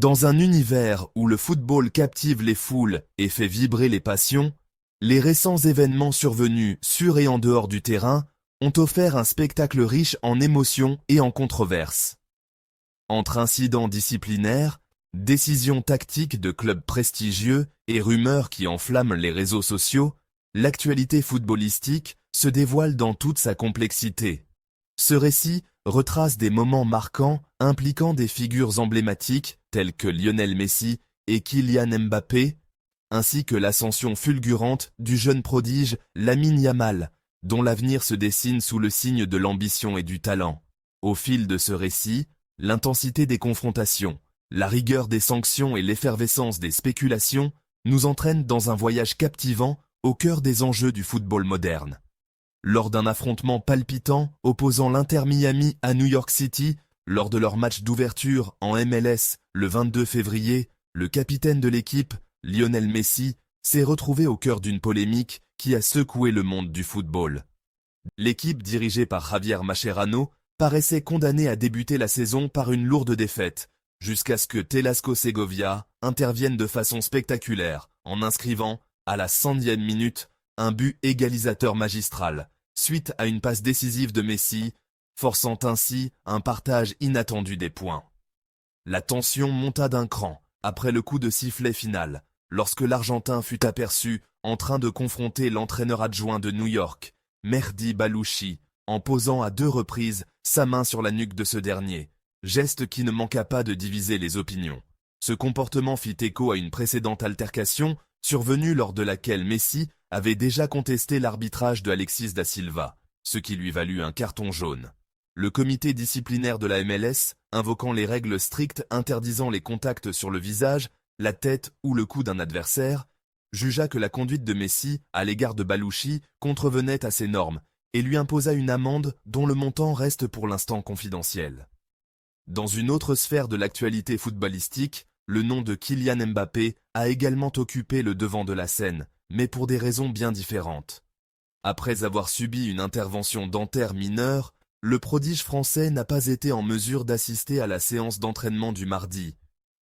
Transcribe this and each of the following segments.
Dans un univers où le football captive les foules et fait vibrer les passions, les récents événements survenus sur et en dehors du terrain ont offert un spectacle riche en émotions et en controverses. Entre incidents disciplinaires, décisions tactiques de clubs prestigieux et rumeurs qui enflamment les réseaux sociaux, l'actualité footballistique se dévoile dans toute sa complexité. Ce récit retrace des moments marquants impliquant des figures emblématiques telles que Lionel Messi et Kylian Mbappé, ainsi que l'ascension fulgurante du jeune prodige Lamine Yamal, dont l'avenir se dessine sous le signe de l'ambition et du talent. Au fil de ce récit, l'intensité des confrontations, la rigueur des sanctions et l'effervescence des spéculations nous entraînent dans un voyage captivant au cœur des enjeux du football moderne. Lors d'un affrontement palpitant opposant l'Inter Miami à New York City, lors de leur match d'ouverture en MLS le 22 février, le capitaine de l'équipe, Lionel Messi, s'est retrouvé au cœur d'une polémique qui a secoué le monde du football. L'équipe dirigée par Javier Mascherano paraissait condamnée à débuter la saison par une lourde défaite, jusqu'à ce que Telasco Segovia intervienne de façon spectaculaire en inscrivant, à la 100e minute, un but égalisateur magistral, suite à une passe décisive de Messi, forçant ainsi un partage inattendu des points. La tension monta d'un cran après le coup de sifflet final, lorsque l'Argentin fut aperçu en train de confronter l'entraîneur adjoint de New York, Mehdi Balouchi, en posant à 2 reprises sa main sur la nuque de ce dernier, geste qui ne manqua pas de diviser les opinions. Ce comportement fit écho à une précédente altercation survenue lors de laquelle Messi avait déjà contesté l'arbitrage de Alexis da Silva, ce qui lui valut un carton jaune. Le comité disciplinaire de la MLS, invoquant les règles strictes interdisant les contacts sur le visage, la tête ou le cou d'un adversaire, jugea que la conduite de Messi à l'égard de Balouchi contrevenait à ces normes et lui imposa une amende dont le montant reste pour l'instant confidentiel. Dans une autre sphère de l'actualité footballistique, le nom de Kylian Mbappé a également occupé le devant de la scène, mais pour des raisons bien différentes. Après avoir subi une intervention dentaire mineure, le prodige français n'a pas été en mesure d'assister à la séance d'entraînement du mardi,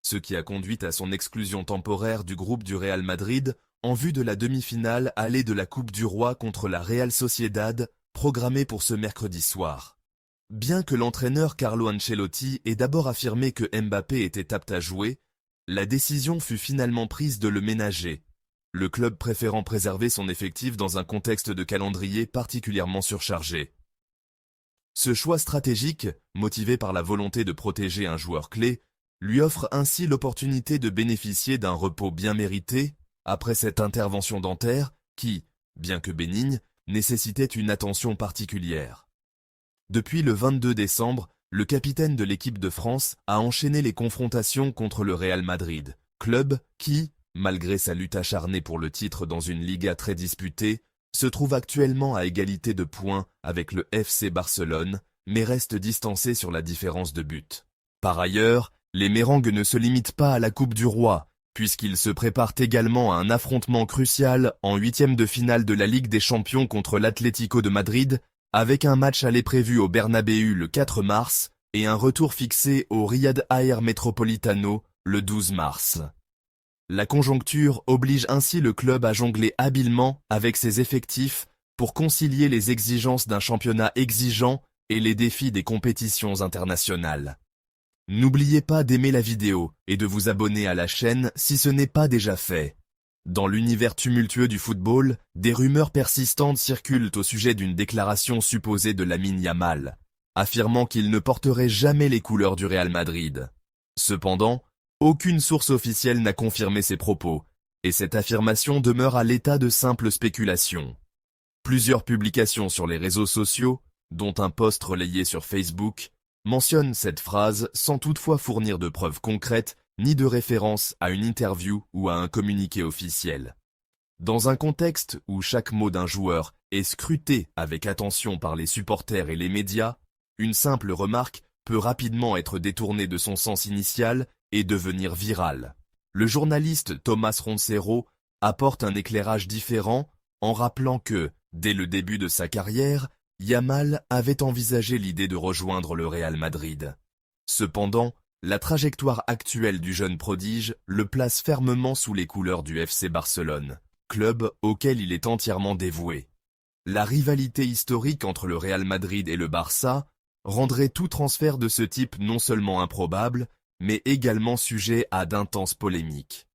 ce qui a conduit à son exclusion temporaire du groupe du Real Madrid en vue de la demi-finale allée de la Coupe du Roi contre la Real Sociedad, programmée pour ce mercredi soir. Bien que l'entraîneur Carlo Ancelotti ait d'abord affirmé que Mbappé était apte à jouer, la décision fut finalement prise de le ménager, le club préférant préserver son effectif dans un contexte de calendrier particulièrement surchargé. Ce choix stratégique, motivé par la volonté de protéger un joueur clé, lui offre ainsi l'opportunité de bénéficier d'un repos bien mérité après cette intervention dentaire qui, bien que bénigne, nécessitait une attention particulière. Depuis le 22 décembre, le capitaine de l'équipe de France a enchaîné les confrontations contre le Real Madrid, club qui, malgré sa lutte acharnée pour le titre dans une Liga très disputée, se trouve actuellement à égalité de points avec le FC Barcelone, mais reste distancé sur la différence de but. Par ailleurs, les Mérengues ne se limitent pas à la Coupe du Roi, puisqu'ils se préparent également à un affrontement crucial en 8e de finale de la Ligue des Champions contre l'Atlético de Madrid, avec un match aller prévu au Bernabéu le 4 mars et un retour fixé au Riyad Air Metropolitano le 12 mars. La conjoncture oblige ainsi le club à jongler habilement avec ses effectifs pour concilier les exigences d'un championnat exigeant et les défis des compétitions internationales. N'oubliez pas d'aimer la vidéo et de vous abonner à la chaîne si ce n'est pas déjà fait. Dans l'univers tumultueux du football, des rumeurs persistantes circulent au sujet d'une déclaration supposée de Lamine Yamal, affirmant qu'il ne porterait jamais les couleurs du Real Madrid. Cependant, aucune source officielle n'a confirmé ces propos, et cette affirmation demeure à l'état de simple spéculation. Plusieurs publications sur les réseaux sociaux, dont un post relayé sur Facebook, mentionnent cette phrase sans toutefois fournir de preuves concrètes ni de référence à une interview ou à un communiqué officiel. Dans un contexte où chaque mot d'un joueur est scruté avec attention par les supporters et les médias, une simple remarque peut rapidement être détournée de son sens initial et devenir virale. Le journaliste Thomas Roncero apporte un éclairage différent en rappelant que, dès le début de sa carrière, Yamal avait envisagé l'idée de rejoindre le Real Madrid. Cependant, La trajectoire actuelle du jeune prodige le place fermement sous les couleurs du FC Barcelone, club auquel il est entièrement dévoué. La rivalité historique entre le Real Madrid et le Barça rendrait tout transfert de ce type non seulement improbable, mais également sujet à d'intenses polémiques.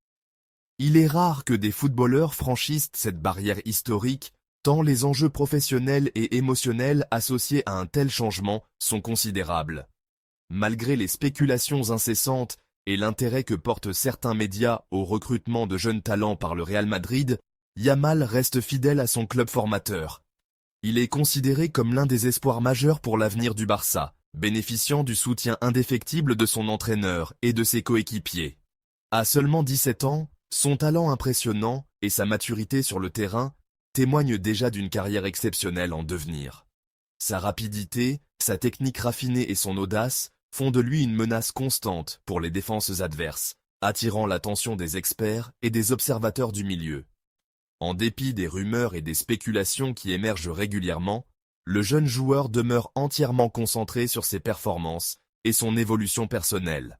Il est rare que des footballeurs franchissent cette barrière historique, tant les enjeux professionnels et émotionnels associés à un tel changement sont considérables. Malgré les spéculations incessantes et l'intérêt que portent certains médias au recrutement de jeunes talents par le Real Madrid, Yamal reste fidèle à son club formateur. Il est considéré comme l'un des espoirs majeurs pour l'avenir du Barça, bénéficiant du soutien indéfectible de son entraîneur et de ses coéquipiers. À seulement 17 ans, son talent impressionnant et sa maturité sur le terrain témoignent déjà d'une carrière exceptionnelle en devenir. Sa rapidité, sa technique raffinée et son audace font de lui une menace constante pour les défenses adverses, attirant l'attention des experts et des observateurs du milieu. En dépit des rumeurs et des spéculations qui émergent régulièrement, le jeune joueur demeure entièrement concentré sur ses performances et son évolution personnelle.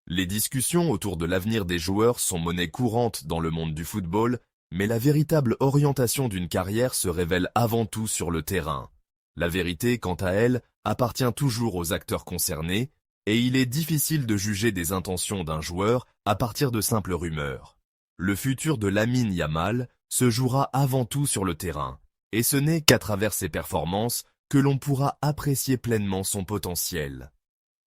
Les discussions autour de l'avenir des joueurs sont monnaie courante dans le monde du football, mais la véritable orientation d'une carrière se révèle avant tout sur le terrain. La vérité, quant à elle, appartient toujours aux acteurs concernés, et il est difficile de juger des intentions d'un joueur à partir de simples rumeurs. Le futur de Lamine Yamal se jouera avant tout sur le terrain, et ce n'est qu'à travers ses performances que l'on pourra apprécier pleinement son potentiel.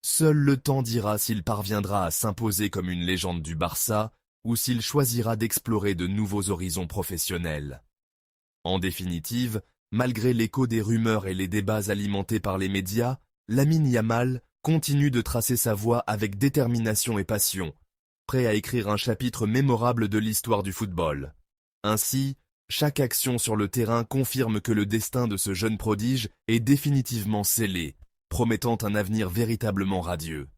Seul le temps dira s'il parviendra à s'imposer comme une légende du Barça ou s'il choisira d'explorer de nouveaux horizons professionnels. En définitive, malgré l'écho des rumeurs et les débats alimentés par les médias, Lamine Yamal continue de tracer sa voie avec détermination et passion, prêt à écrire un chapitre mémorable de l'histoire du football. Ainsi, chaque action sur le terrain confirme que le destin de ce jeune prodige est définitivement scellé, promettant un avenir véritablement radieux.